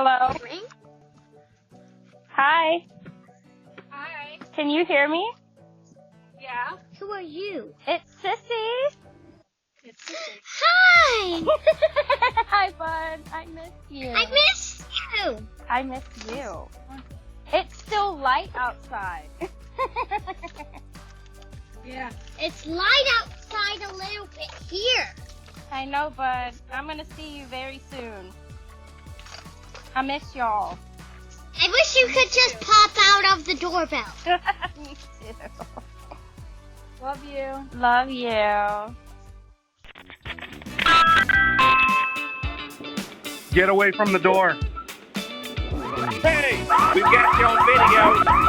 Hello. Ring? Hi. Hi. Can you hear me? Yeah. Who are you? It's Sissy. It's Sissy. Hi. Hi, bud. I miss you. I miss you. I miss you. It's still light outside. Yeah. It's light outside a little bit here. I know, bud. I'm going to see you very soon. I miss y'all. I wish you could just pop out of the doorbell. Me too. Love you. Love you. Get away from the door. Hey, we've got you on video.